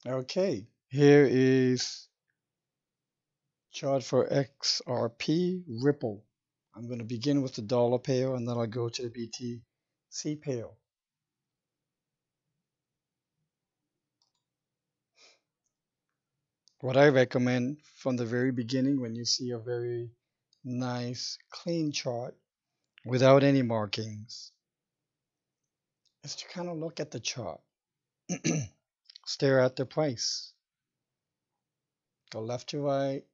Okay, here is chart for XRP Ripple. I'm going to begin with the dollar pair and then I'll go to the BTC pair. What I recommend from the very beginning when you see a very nice clean chart without any markings is to kind of look at the chart. Stare at the price. Go left to right,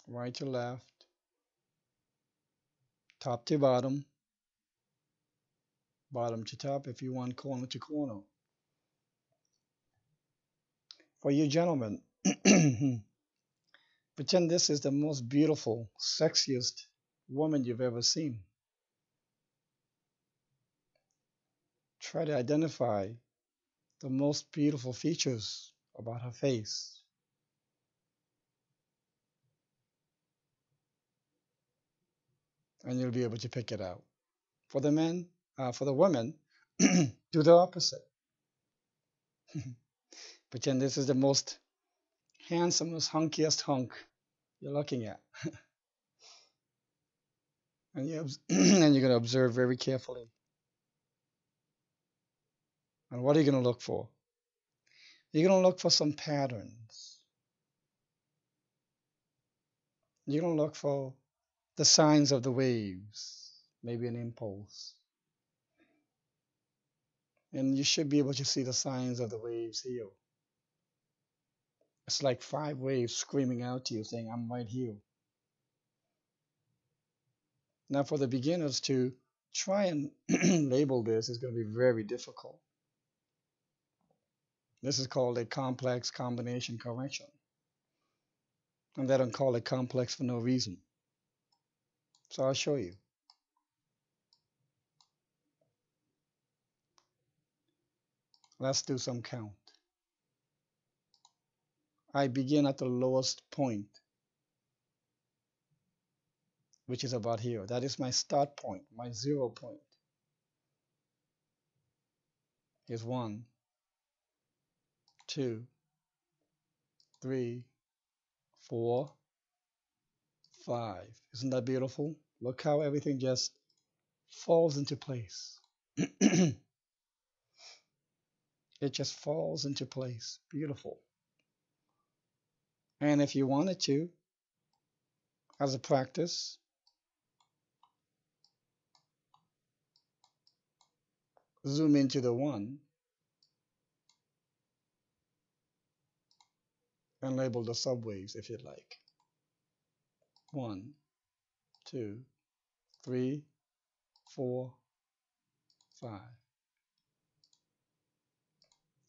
right to left, top to bottom, bottom to top if you want corner to corner. For you gentlemen, pretend this is the most beautiful, sexiest woman you've ever seen. Try to identify the most beautiful features about her face. And you'll be able to pick it out. For the men, for the women, do the opposite. Pretend this is the most handsomest, hunkiest hunk you're looking at. And, and you're going to observe very carefully. And what are you going to look for? You're going to look for some patterns. You're going to look for the signs of the waves, maybe an impulse. And you should be able to see the signs of the waves here. It's like 5 waves screaming out to you saying, I'm right here. Now, for the beginners to try and label this is going to be very difficult. This is called a complex combination correction. And they don't call it complex for no reason. So I'll show you. Let's do some count. I begin at the lowest point, which is about here. That is my start point, my 0 point. Here's 1, 2, 3, 4, 5. Isn't that beautiful? Look how everything just falls into place. It just falls into place. Beautiful. And if you wanted to, as a practice, zoom into the 1 and label the subwaves if you'd like. 1, 2, 3, 4, 5.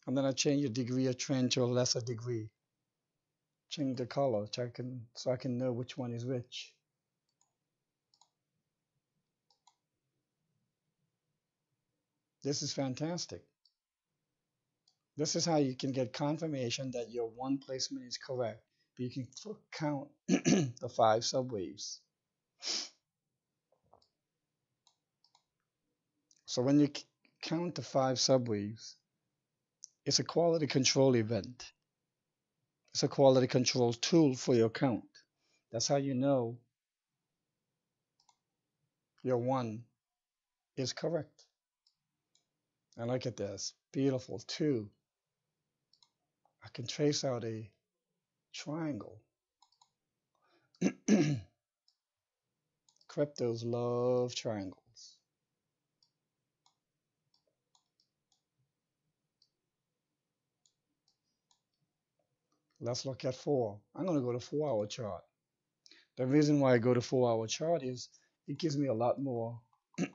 And then I change the degree of trend to a lesser degree. Change the color so I can know which one is which. This is fantastic. This is how you can get confirmation that your one placement is correct. But you can count the 5 subwaves. So when you count the 5 subwaves, it's a quality control event. It's a quality control tool for your count. That's how you know your 1 is correct. And look at this. Beautiful. 2. I can trace out a triangle. Cryptos love triangles. Let's look at 4. I'm going to go to 4-hour chart. The reason why I go to 4-hour chart is it gives me a lot more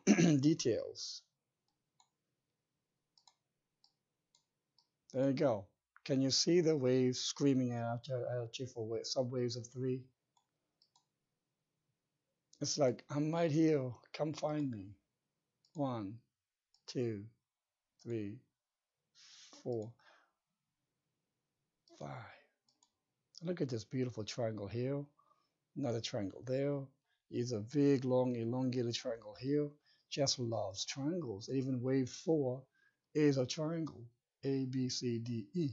details. There you go. Can you see the waves screaming at you for subwaves of 3? It's like, I'm right here. Come find me. 1, 2, 3, 4, 5. Look at this beautiful triangle here. Another triangle there. Is a big, long, elongated triangle here. Just loves triangles. Even wave 4 is a triangle. A, B, C, D, E.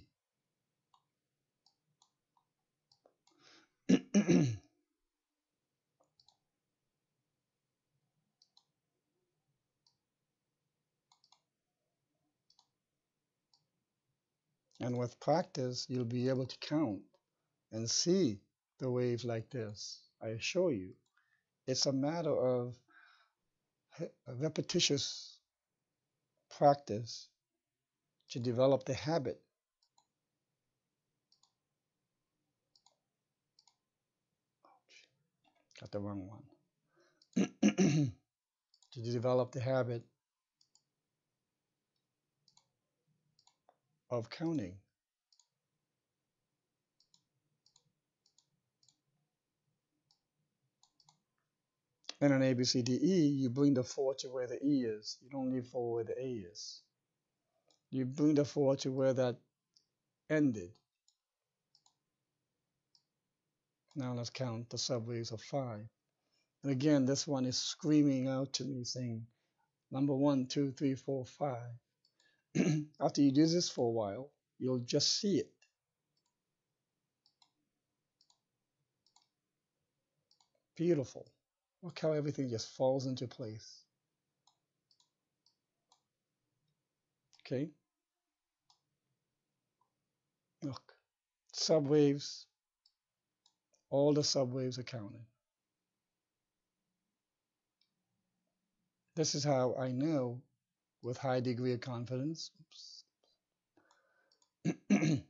And with practice, you'll be able to count and see the waves like this. I assure you, it's a matter of repetitious practice to develop the habit. Got the wrong one. To develop the habit of counting. In an A, B, C, D, E, you bring the 4 to where the E is. You don't leave 4 where the A is. You bring the 4 to where that ended. Now let's count the subwaves of 5. And again, this one is screaming out to me saying, number 1, 2, 3, 4, 5. After you do this for a while, you'll just see it. Beautiful. Look how everything just falls into place. Okay? Look. Subwaves, all the subwaves are counted. This is how I know with high degree of confidence. This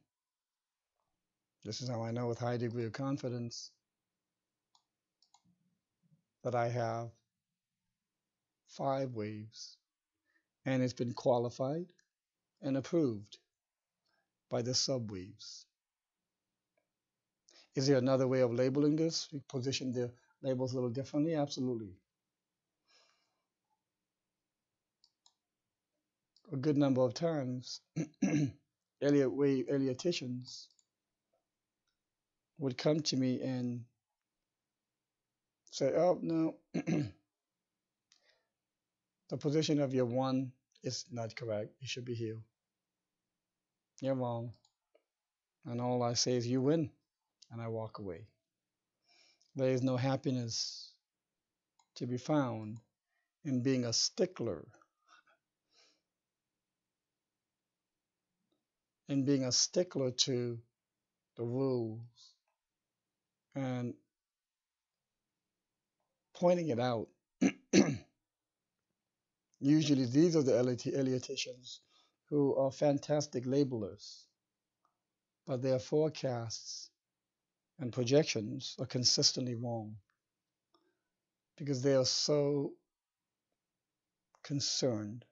is how I know with high degree of confidence that I have 5 waves and it's been qualified and approved by the subwaves. Is there another way of labeling this? We position the labels a little differently? Absolutely. A good number of times, Elioticians would come to me and say, oh, no, the position of your 1 is not correct. It should be here. You're wrong. And all I say is, you win. And I walk away. There is no happiness to be found in being a stickler, to the rules and pointing it out. Usually these are the Elioticians who are fantastic labelers, but their forecasts and projections are consistently wrong because they are so concerned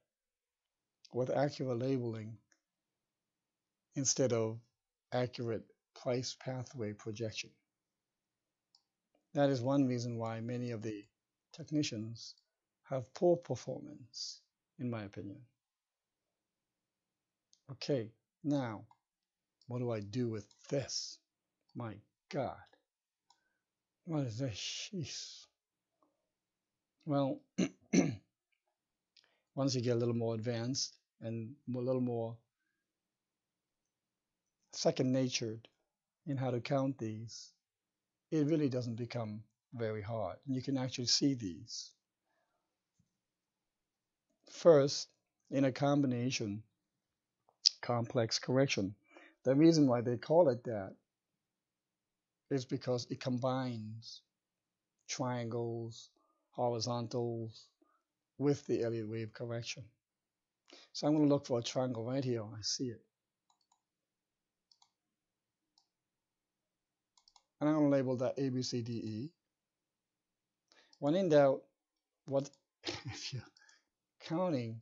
with accurate labeling instead of accurate price pathway projection. That is one reason why many of the technicians have poor performance, in my opinion. Okay, now, what do I do with this? My God. What is this? Jeez. Well, once you get a little more advanced and a little more second natured in how to count these, it really doesn't become very hard. And you can actually see these. First, in a combination complex correction. The reason why they call it that is because it combines triangles, horizontals with the Elliott wave correction. So I'm going to look for a triangle right here. I see it. And I'm going to label that A, B, C, D, E. When in doubt, what if you're counting,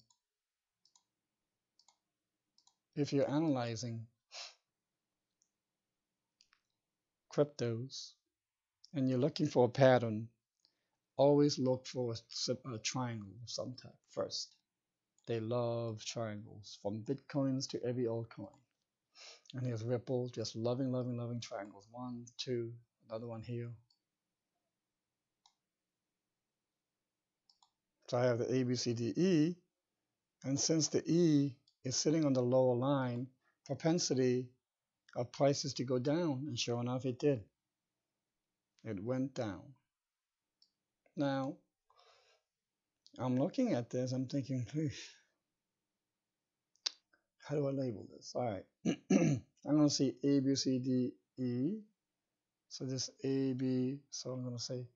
if you're analyzing cryptos and you're looking for a pattern, always look for a triangle of some type first. They love triangles, from Bitcoins to every altcoin. And here's Ripple, just loving, loving, loving triangles. 1, 2, another one here. So I have the A, B, C, D, E. And since the E is sitting on the lower line, propensity of prices to go down, and sure enough, it did. It went down. Now, I'm looking at this, I'm thinking, how do I label this? All right. I'm going to see A, B, C, D, E. So this A, B, so I'm going to say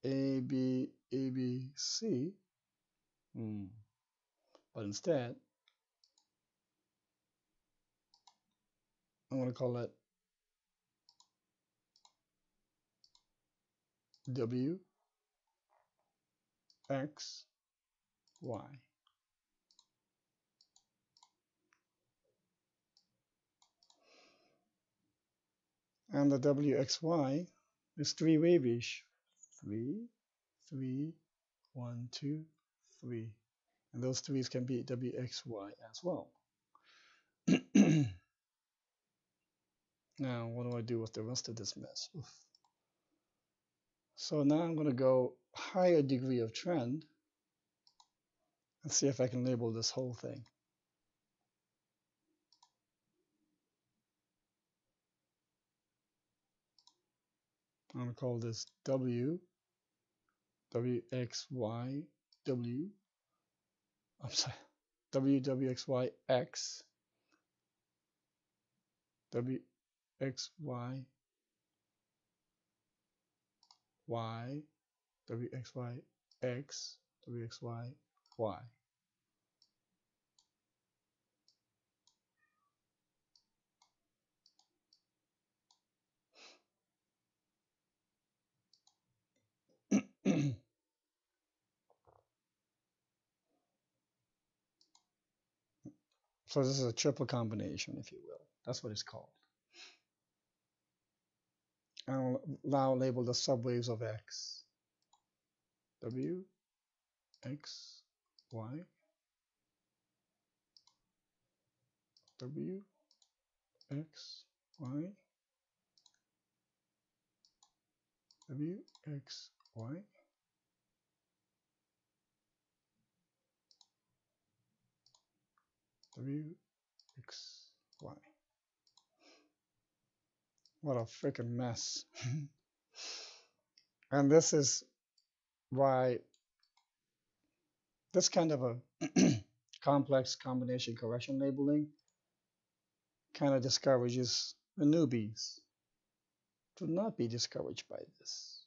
A, B, A, B, C. But instead, I'm going to call it W, X, Y. And the WXY is three wavish. 3, 3, 1, 2, 3. And those threes can be WXY as well. Now, what do I do with the rest of this mess? Oof. So now I'm going to go higher degree of trend and see if I can label this whole thing. I'm going to call this W, WXY, W. I'm sorry, WWXY X, WXY Y, WXY X, WXY Y. So this is a triple combination, if you will. That's what it's called. I'll now label the subwaves of X. W, X, Y, W, X, Y, W, X, Y, W, X, Y. What a freaking mess. And this is why this kind of a complex combination correction labeling kind of discourages the newbies. Do not be discouraged by this.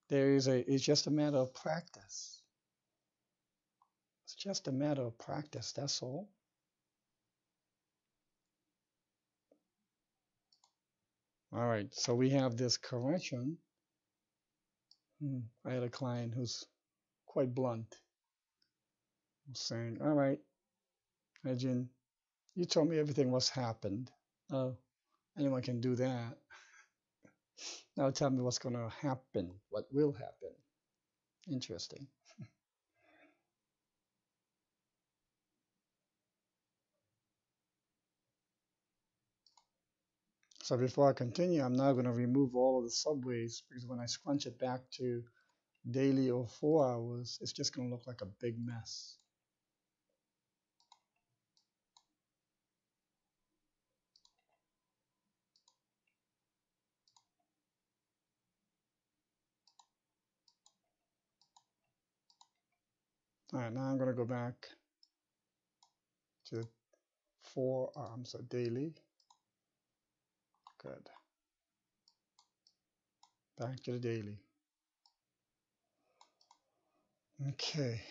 It's just a matter of practice. It's just a matter of practice, that's all. All right, so we have this correction. I had a client who's quite blunt, saying, all right, Ajin, you told me everything was happened. Oh, anyone can do that. Now tell me what's going to happen, what will happen. Interesting. So before I continue, I'm now going to remove all of the subways because when I scrunch it back to daily or 4 hours, it's just going to look like a big mess. All right, now I'm going to go back to 4 arms a daily. Good. Back to the daily. Okay.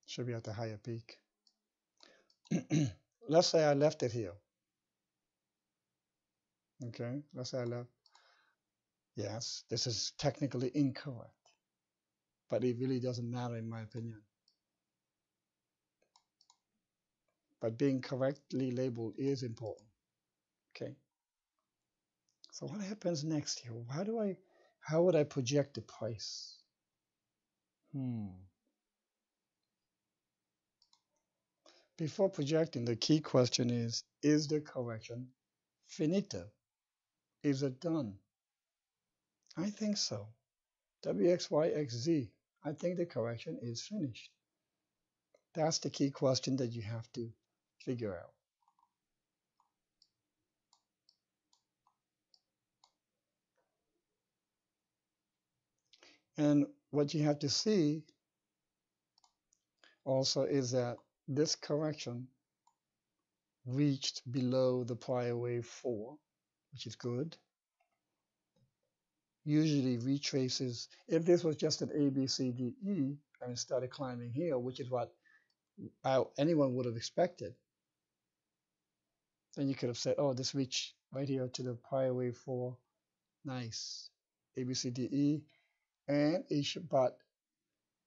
Should be at the higher peak. Let's say I left it here. Okay, let's say I left. Yes, this is technically incorrect, but it really doesn't matter in my opinion. But being correctly labeled is important. Okay. So what happens next here? How would I project the price? Before projecting, the key question is the correction finito? Is it done? I think so. WXYXZ. I think the correction is finished. That's the key question that you have to figure out. And what you have to see also is that this correction reached below the prior wave 4, which is good. Usually retraces, if this was just an A, B, C, D, E, and it started climbing here, which is what anyone would have expected, then you could have said, oh, this reached right here to the prior wave 4. Nice. A, B, C, D, E. And it should, but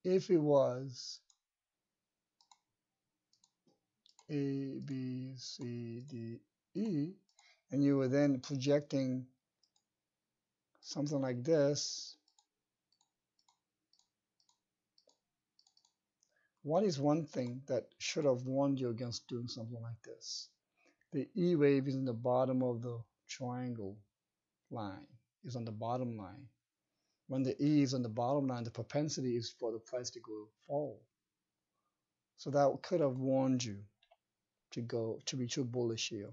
if it was A, B, C, D, E, and you were then projecting something like this, what is one thing that should have warned you against doing something like this? The E wave is in the bottom of the triangle line, is on the bottom line. When the E is on the bottom line, the propensity is for the price to go forward. So that could have warned you to be too bullish here.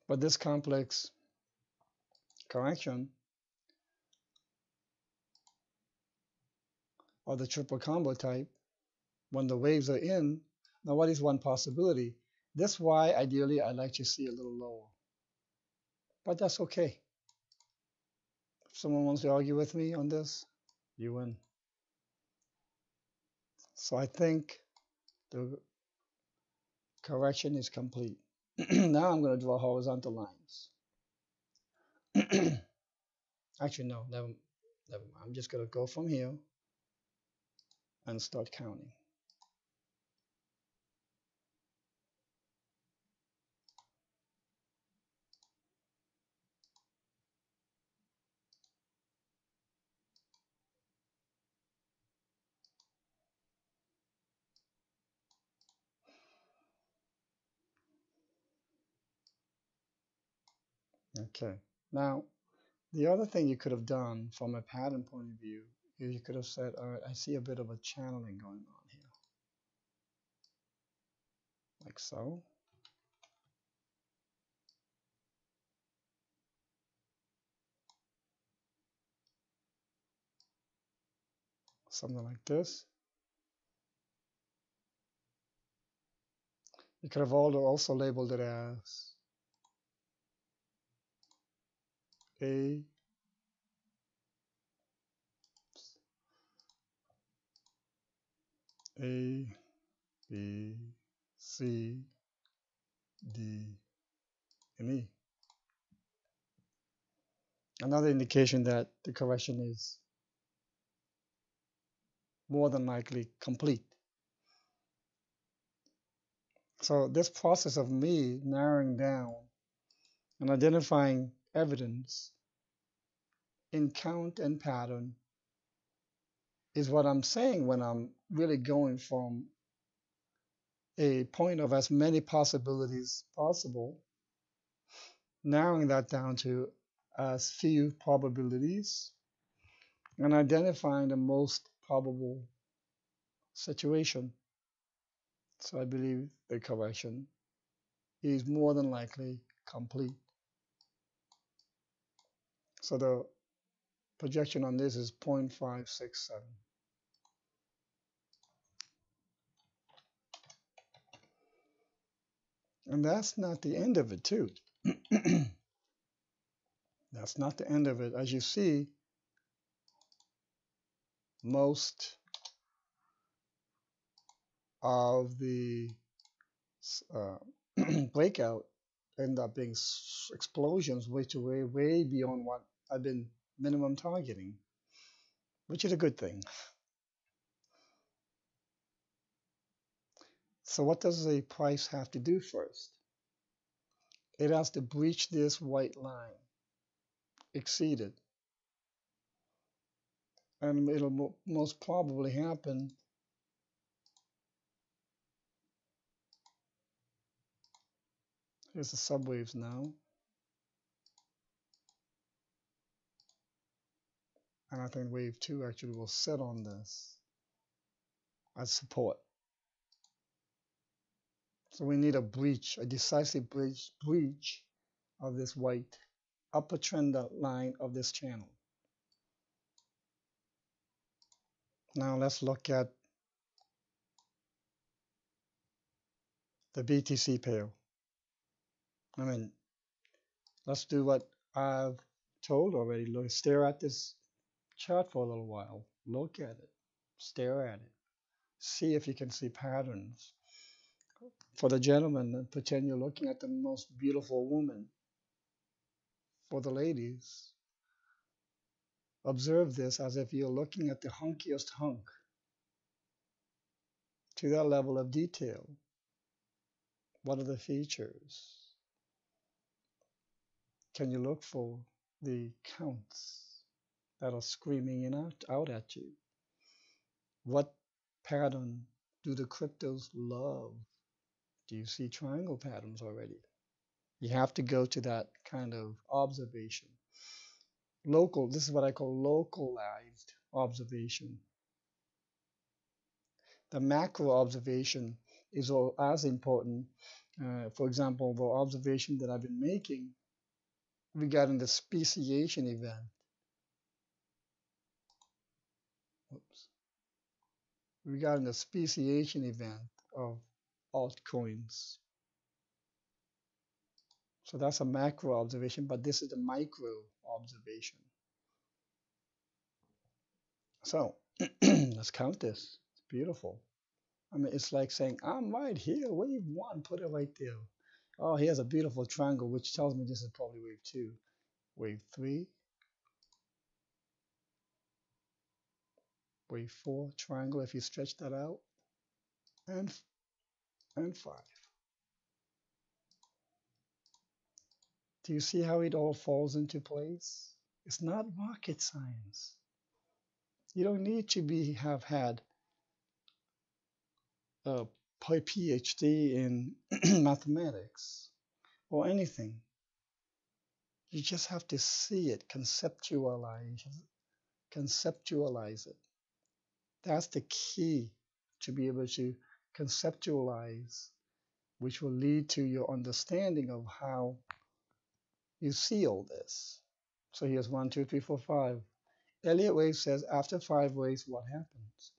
But this complex correction or the triple combo type, when the waves are in, now what is one possibility? This Y, ideally, I'd like to see a little lower. But that's okay. If someone wants to argue with me on this, you win. So I think the correction is complete. Now I'm going to draw horizontal lines. Actually, no, never mind. I'm just going to go from here and start counting. Okay. Now, the other thing you could have done from a pattern point of view is you could have said, all right, I see a bit of a channeling going on here. Like so. Something like this. You could have also labeled it as A, A, B, C, D, and E. Another indication that the correction is more than likely complete. So this process of me narrowing down and identifying evidence in count and pattern is what I'm saying when I'm really going from a point of as many possibilities possible, narrowing that down to as few probabilities, and identifying the most probable situation. So I believe the correction is more than likely complete. So the projection on this is 0.567. And that's not the end of it, too. That's not the end of it. As you see, most of the uh, breakout end up being explosions way beyond what I've been minimum targeting, which is a good thing. So what does the price have to do first? It has to breach this white line, exceed it, and it'll most probably happen here's the subwaves now. And I think wave 2 actually will sit on this as support. So we need a breach, a decisive breach of this white upper trend line of this channel. Now let's look at the BTC pair. I mean, let's do what I've told already. Look, stare at this chart for a little while. Look at it. Stare at it. See if you can see patterns. For the gentlemen, pretend you're looking at the most beautiful woman. For the ladies, observe this as if you're looking at the hunkiest hunk to that level of detail. What are the features? Can you look for the counts that are screaming out at you? What pattern do the cryptos love? Do you see triangle patterns already? You have to go to that kind of observation. Local, this is what I call localized observation. The macro observation is as important. For example, the observation that I've been making regarding the speciation event. Oops. Regarding the speciation event of altcoins. So that's a macro observation, but this is the micro observation. So let's count this. It's beautiful. I mean, it's like saying, I'm right here, wave 1, put it right there. Oh, here's a beautiful triangle, which tells me this is probably wave 2. Wave 3, wave 4, triangle, if you stretch that out, and 5. Do you see how it all falls into place? It's not rocket science. You don't need to have had a PhD in mathematics or anything. You just have to see it, conceptualize it. That's the key to be able to conceptualize, which will lead to your understanding of how you see all this. So here's 1, 2, 3, 4, 5. Elliott wave says after 5 waves, what happens?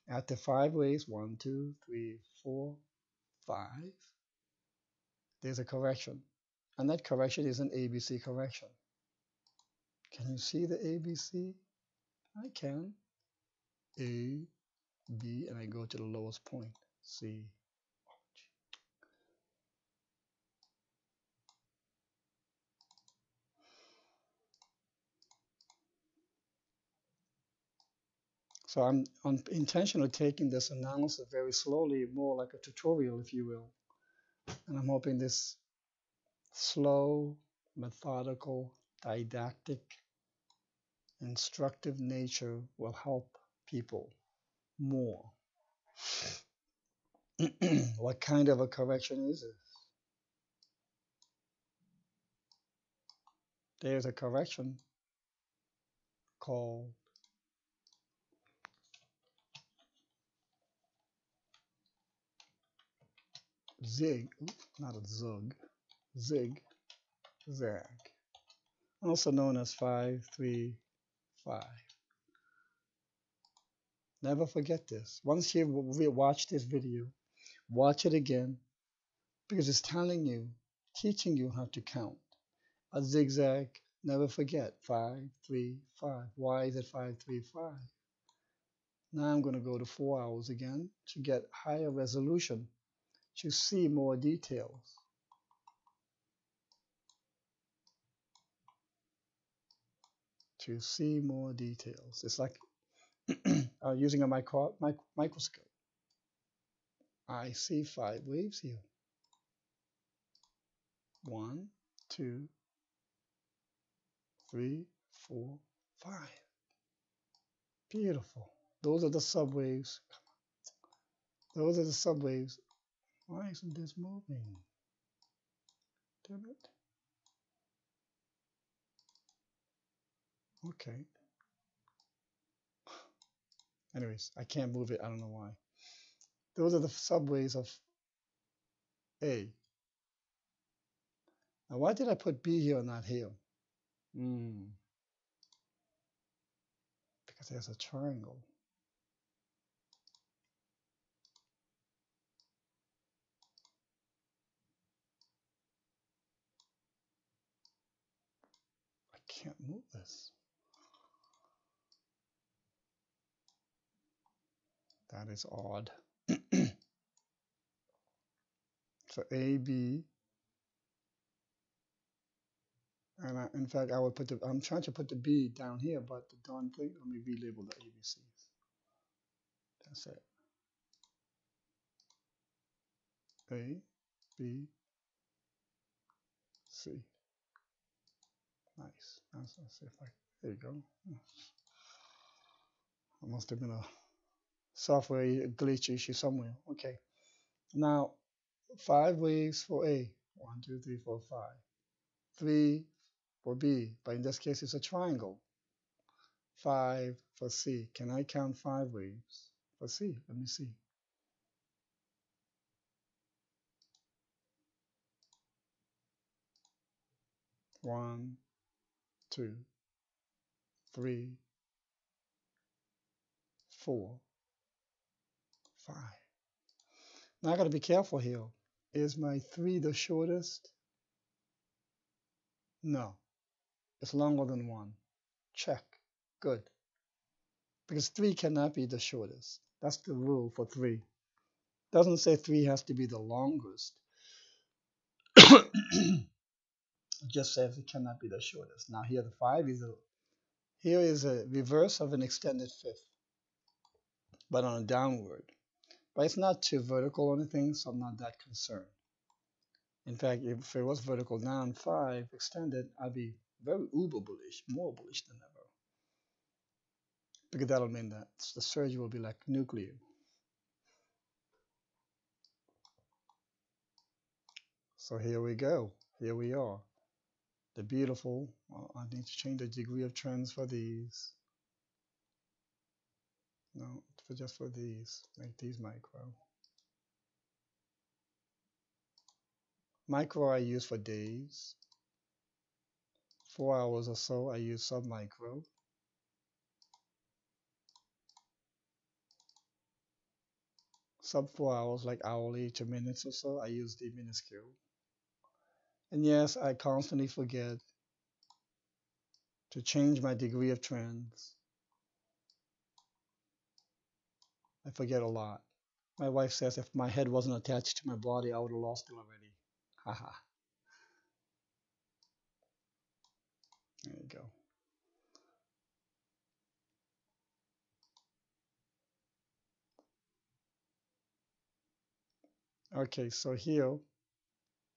After 5 waves, 1, 2, 3, 4, 5, there's a correction. And that correction is an ABC correction. Can you see the ABC? I can. A, B, and I go to the lowest point. C. So I'm intentionally taking this analysis very slowly, more like a tutorial, if you will. And I'm hoping this slow, methodical, didactic, instructive nature will help people more. What kind of a correction is it? There's a correction called zig, not a zug, zig, zag, also known as 5, 3, 5. Never forget this. Once you watch this video, watch it again, because it's telling you, teaching you how to count. A zigzag, never forget, 5, 3, 5. Why is it 5, 3, 5? Now I'm going to go to 4 hours again to get higher resolution, to see more details. To see more details. It's like using a microscope. I see 5 waves here. 1, 2, 3, 4, 5. Beautiful. Those are the subwaves. Those are the subwaves. Why isn't this moving? Damn it. Okay. Anyways, I can't move it. I don't know why. Those are the subways of A. Now, why did I put B here and not here? Because there's a triangle. I can't move this. That is odd. So A, B, and in fact, I would put I'm trying to put the B down here, but the darn thing, let me relabel the ABCs. That's it. A, B, C. Nice. Let's see if I, there you go. It must have been a software glitch issue somewhere. Okay. Now, 5 waves for A. 1, 2, 3, 4, 5. 3 for B, but in this case, it's a triangle. 5 for C. Can I count 5 waves for C? Let me see. 1, 2, 3, 4, 5. Now I got to be careful here. Is my 3 the shortest? No. It's longer than 1. Check. Good. Because 3 cannot be the shortest. That's the rule for 3. Doesn't say 3 has to be the longest. It just says it cannot be the shortest. Now here the 5 is a reverse of an extended fifth, but on a downward. But it's not too vertical or anything, so I'm not that concerned. In fact, if it was vertical down 5 extended, I'd be very uber bullish, more bullish than ever. Because that'll mean that the surge will be like nuclear. So here we go. Here we are. The beautiful, I need to change the degree of trends for these. No, just for these. Make these micro. Micro I use for days. 4 hours or so I use sub-micro. Sub 4 hours, like hourly to minutes or so, I use the minuscule. And yes, I constantly forget to change my degree of trends. I forget a lot. My wife says if my head wasn't attached to my body, I would have lost it already. Haha. There you go. Okay, so here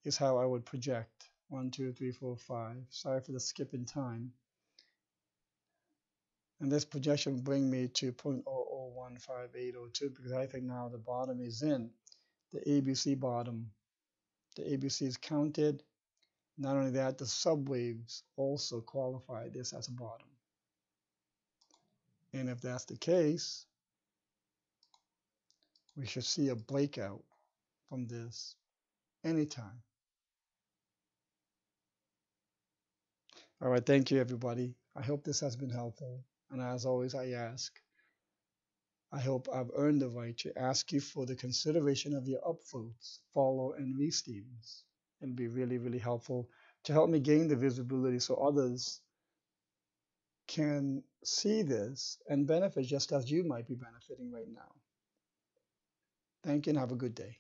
is how I would project. 1, 2, 3, 4, 5. Sorry for the skip in time. And this projection bring me to 0.001582 because I think now the bottom is in. The ABC bottom. The ABC is counted. Not only that, the subwaves also qualify this as a bottom. And if that's the case, we should see a breakout from this anytime. All right, thank you, everybody. I hope this has been helpful. And as always, I hope I've earned the right to ask you for the consideration of your upvotes, follow, and resteams. It'll be really, really helpful to help me gain the visibility so others can see this and benefit just as you might be benefiting right now. Thank you and have a good day.